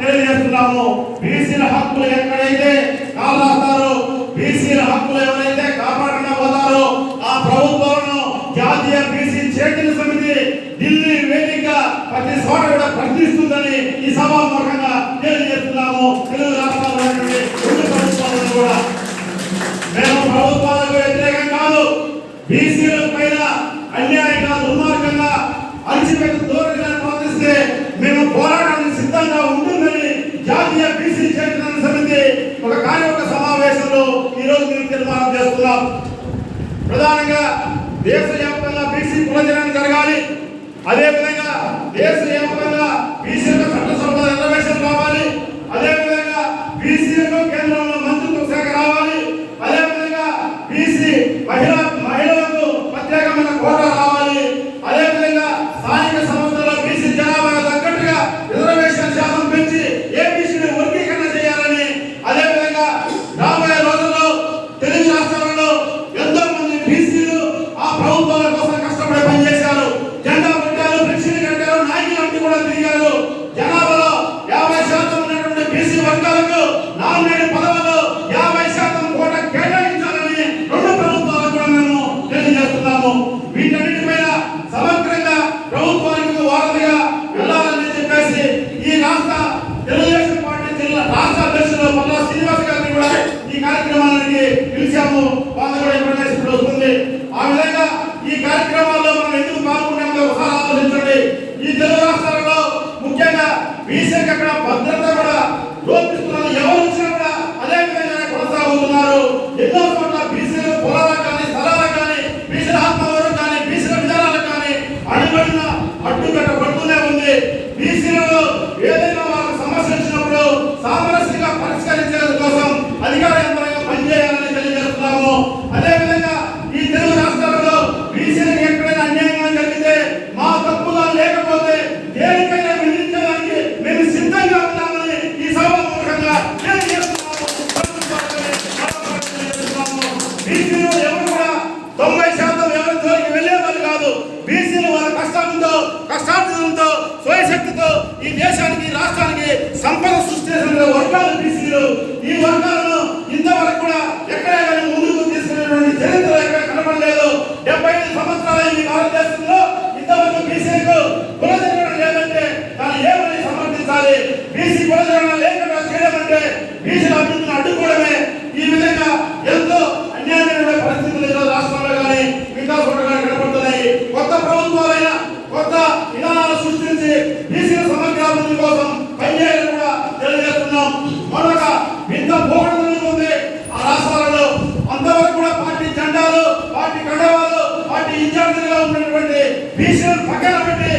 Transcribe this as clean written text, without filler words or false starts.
తెలియజేస్తున్నాము. బీసీల హక్కులు ఎక్కడైతే కాపాడతారో, బీసీల హక్కులు ఎవరైతే కాపాడకుండా పోతారో ఆ ప్రభుత్వాలను జాతీయ బీసీ చైతన్య సమితి ఢిల్లీ వేదిక ప్రతి చోట కూడా ప్రశ్నిస్తుందని ఈ సభాముఖంగా తెలియజేస్తున్నాము. తెలుగు రాష్ట్రాల్లో రెండు ప్రభుత్వాలను కూడా మేము ప్రభుత్వాలకు వ్యతిరేకం కాదు. బీసీల పైన అన్యాయంగా దుర్మార్గంగా అణచివేత ధోరణిగా ప్రవర్తిస్తే మేము పోరాటానికి సిద్ధంగా ఉంటుందని జాతీయ బీసీ చైతన్య సమితి ఒక కార్యవర్గ సమావేశంలో ఈరోజు మేము తీర్మానం చేస్తున్నాం. ప్రధానంగా దేశవ్యాప్తంగా బీసీ కులజనం జరగాలి. అదేవిధంగా దేశవ్యాప్తంగా బీసీలకు చట్టసభల రిజర్వేషన్ రావాలి. అదేవిధంగా బీసీలకు కేంద్రంలో మంత్రిత్వ శాఖ రావాలి. అదేవిధంగా బీసీ మహిళలకు ప్రత్యేకమైన కోటా రావాలి. అదేవిధంగా స్థానిక సంస్థల్లో బీసీ జనాభాకు తగ్గట్టుగా రిజర్వేషన్ శాతం పెంచి ఏబీసీని వర్గీకరణ చేయాలని, అదేవిధంగా రాబోయే రోజుల్లో తెలుగు రాష్ట్రాలలో ఎంతో మంది బీసీలు ఆ ప్రభుత్వాల కోసం కష్టపడి పనిచేశారు. జెండా పెట్టారు, ఫ్లెక్సీలు కట్టారు, నాయకులంటే కూడా తిరిగారు. జనాభాలో 50% ఉన్నటువంటి బీసీ వర్గాలకు నామినేట్ పదవులు 50% కోట కేటాయించాలని రెండు ప్రభుత్వాలకు కూడా మేము తెలియజేస్తున్నాము. వీటన్నిటిపైన సమగ్రంగా ప్రభుత్వానికి వారధిగా వెళ్ళాలని చెప్పేసి ఈ రాష్ట్ర తెలుగుదేశం పార్టీ జిల్లా రాష్ట్ర అధ్యక్షులు పల్లా శ్రీనివాస్ గారిని కూడా ఈ కార్యక్రమానికి పిలిచాము. వాళ్ళు కూడా ఇన్ఫర్మేషన్ వస్తుంది. ఆ విధంగా ఈ కార్యక్రమాల్లో మనం ఎందుకు పాల్గొన్నామో ఒకసారి ఆలోచించండి. ఈ తెలుగు రాష్ట్రాలలో ముఖ్యంగా బీసీకి అక్కడ భద్రత కూడా లోపిస్తున్నారు. ఎవరు వచ్చినా కూడా అదే విధంగా కొనసాగుతున్నారు. ఎన్నో చోట్ల బీసీలు పొలాలకు కానీ స్థలాలకు కానీ బీసీల ఆత్మగౌరవం కానీ బీసీల విధానాలకు కానీ అడుగడుగున అడ్డుకట్టబడుతూనే ఉంది. బీసీలలో ఏదైనా వాళ్ళ సమస్య వచ్చినప్పుడు సామరస్యంగా పరిష్కరించే కోసం అధికార యంత్రాంగం పనిచేయాలని తెలియజేస్తున్నాము. అదేవిధంగా ఈ తెలుగు రాష్ట్రాలలో బీసీలకు ఎక్కడైనా అన్యాయంగా జరిగితే మా తప్పుగా లేకపోతే దేనికైనా విధించడానికి మేము సిద్ధంగా ఉన్నామని ఈ సభాముఖంగా తెలియజేస్తున్నాము. బీసీలు ఎవరు కూడా 90% ఎవరి జోలికి వెళ్ళేవాళ్ళు కాదు. బీసీలు వాళ్ళ కష్టార్జితంతో స్వయశక్తితో ఈ దేశానికి రాష్ట్రానికి సంపద సృష్టించిన వర్గాలు బీసీలు. ఈ వర్గాలను ఇంతవరకు కూడా ఎక్కడ ముందుకు తీసుకునేటువంటి చరిత్ర ఎక్కడ కనపడలేదు. 75 సంవత్సరాల ఈ భారతదేశంలో ఇంతవరకు బీసీలకు కులజన లేదంటే దాన్ని ఏమని సమర్థించాలి? బీసీ కులజన లేకుండా చేయడం అంటే బీసీల అభివృద్ధిని అడ్డుకోవడమే. ఈ విధంగా ఎంతో అన్యాయమైన పరిస్థితులు రాష్ట్రాల్లో కానీ మిగతా చోట్ల కానీ కనపడుతున్నాయి. కొత్త ప్రభుత్వాలైన కొత్త విధానాలు సృష్టించి బీసీల సమగ్ర అభివృద్ధి కోసం పనిచేయాలని కూడా తెలియజేస్తున్నాం. మరొక ఇంత పోగొడుతుంది ఉంది ఆ రాష్ట్రాలలో. అంతవరకు కూడా పార్టీ జెండాలు, పార్టీ కండవాలు, పార్టీ ఇన్ఛార్జీలుగా ఉన్నటువంటి బీసీలను పక్కన పెట్టి